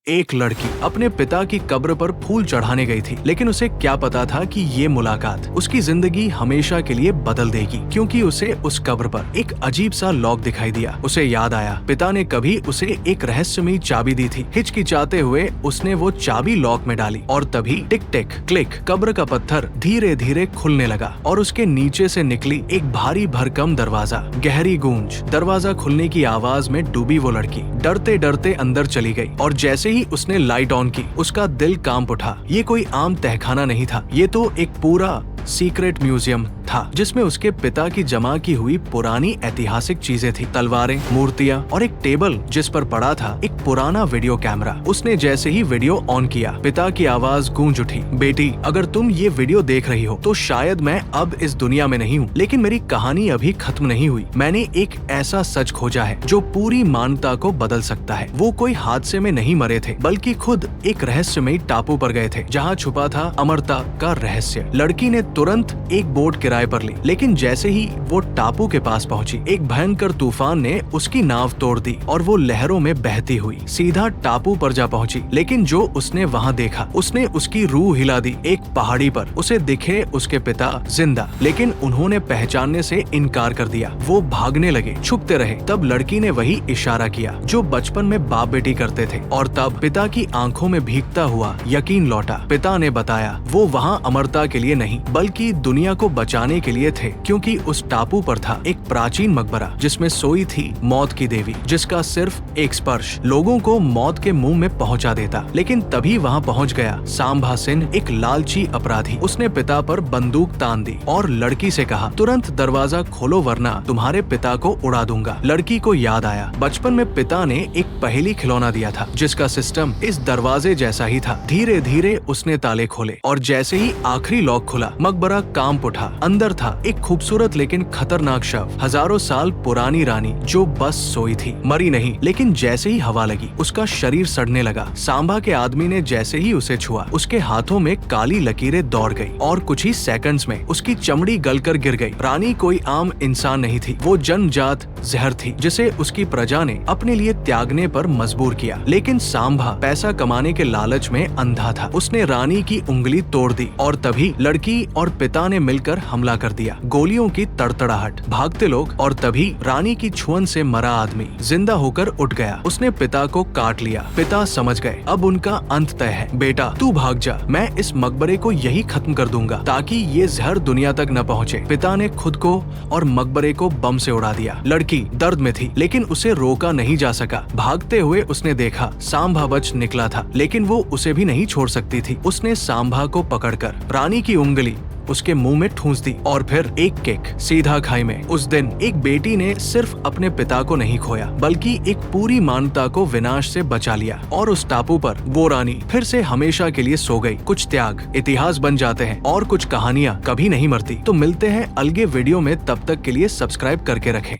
एक लड़की अपने पिता की कब्र पर फूल चढ़ाने गई थी, लेकिन उसे क्या पता था कि ये मुलाकात उसकी जिंदगी हमेशा के लिए बदल देगी, क्योंकि उसे उस कब्र पर एक अजीब सा लॉक दिखाई दिया। उसे याद आया पिता ने कभी उसे एक रहस्यमयी चाबी दी थी। हिचकिचाते हुए उसने वो चाबी लॉक में डाली और तभी टिक टिक क्लिक कब्र का पत्थर धीरे धीरे खुलने लगा और उसके नीचे से निकली एक भारी भरकम दरवाजा। गहरी गूंज, दरवाजा खुलने की आवाज में डूबी वो लड़की डरते डरते अंदर चली गई और जैसे ही उसने लाइट ऑन की उसका दिल कांप उठा। ये कोई आम तहखाना नहीं था, ये तो एक पूरा सीक्रेट म्यूजियम था जिसमें उसके पिता की जमा की हुई पुरानी ऐतिहासिक चीजें थी। तलवारें, मूर्तियां और एक टेबल जिस पर पड़ा था एक पुराना वीडियो कैमरा। उसने जैसे ही वीडियो ऑन किया पिता की आवाज गूंज उठी, बेटी अगर तुम ये वीडियो देख रही हो तो शायद मैं अब इस दुनिया में नहीं हूँ, लेकिन मेरी कहानी अभी खत्म नहीं हुई। मैंने एक ऐसा सच खोजा है जो पूरी मानवता को बदल सकता है। वो कोई हादसे में नहीं मरे थे, बल्कि खुद एक रहस्यमयी टापू पर गए थे जहाँ छुपा था अमरता का रहस्य। लड़की ने तुरंत एक बोट किराए पर ली, लेकिन जैसे ही वो टापू के पास पहुंची एक भयंकर तूफान ने उसकी नाव तोड़ दी और वो लहरों में बहती हुई सीधा टापू पर जा पहुंची। लेकिन जो उसने वहां देखा उसने उसकी रूह हिला दी। एक पहाड़ी पर उसे दिखे उसके पिता जिंदा, लेकिन उन्होंने पहचानने से इनकार कर दिया। वो भागने लगे, छुपते रहे। तब लड़की ने वही इशारा किया जो बचपन में बाप बेटी करते थे और तब पिता की आंखों में भीगता हुआ यकीन लौटा। पिता ने बताया वो वहाँ अमरता के लिए नहीं बल्कि दुनिया को बचाने के लिए थे, क्योंकि उस टापू पर था एक प्राचीन मकबरा जिसमें सोई थी मौत की देवी, जिसका सिर्फ एक स्पर्श लोगों को मौत के मुंह में पहुंचा देता। लेकिन तभी वहां पहुंच गया सांभा सिंह, एक लालची अपराधी। उसने पिता पर बंदूक तान दी और लड़की से कहा तुरंत दरवाजा खोलो वरना तुम्हारे पिता को उड़ा दूंगा। लड़की को याद आया बचपन में पिता ने एक पहेली खिलौना दिया था जिसका सिस्टम इस दरवाजे जैसा ही था। धीरे धीरे उसने ताले खोले और जैसे ही आखिरी लॉक खुला मकबरा कांप उठा। अंदर था एक खूबसूरत लेकिन खतरनाक शव, हजारों साल पुरानी रानी जो बस सोई थी, मरी नहीं। लेकिन जैसे ही हवा लगी उसका शरीर सड़ने लगा। सांभा के आदमी ने जैसे ही उसे छुआ उसके हाथों में काली लकीरें दौड़ गई और कुछ ही सेकंड्स में उसकी चमड़ी गलकर गिर गई। रानी कोई आम इंसान नहीं थी, वो जन्मजात जहर थी जिसे उसकी प्रजा ने अपने लिए त्यागने पर मजबूर किया। लेकिन सांभा पैसा कमाने के लालच में अंधा था। उसने रानी की उंगली तोड़ दी और तभी लड़की और पिता ने मिलकर हमला कर दिया। गोलियों की तड़तड़ाहट, भागते लोग और तभी रानी की छुअन से मरा आदमी जिंदा होकर उठ गया। उसने पिता को काट लिया। पिता समझ गए अब उनका अंत तय है। बेटा तू भाग जा, मैं इस मकबरे को यही खत्म कर दूंगा ताकि ये जहर दुनिया तक न पहुँचे। पिता ने खुद को और मकबरे को बम से उड़ा दिया। लड़की दर्द में थी लेकिन उसे रोका नहीं जा सका। भागते हुए उसने देखा सांभा बच निकला था, लेकिन वो उसे भी नहीं छोड़ सकती थी। उसने सांभा को पकड़कर रानी की उंगली उसके मुंह में ठूंस दी और फिर एक किक सीधा खाई में। उस दिन एक बेटी ने सिर्फ अपने पिता को नहीं खोया बल्कि एक पूरी मानवता को विनाश से बचा लिया और उस टापू पर वो रानी फिर से हमेशा के लिए सो गई। कुछ त्याग इतिहास बन जाते हैं और कुछ कहानियां कभी नहीं मरती। तो मिलते हैं अलगे वीडियो में, तब तक के लिए सब्सक्राइब करके रखें।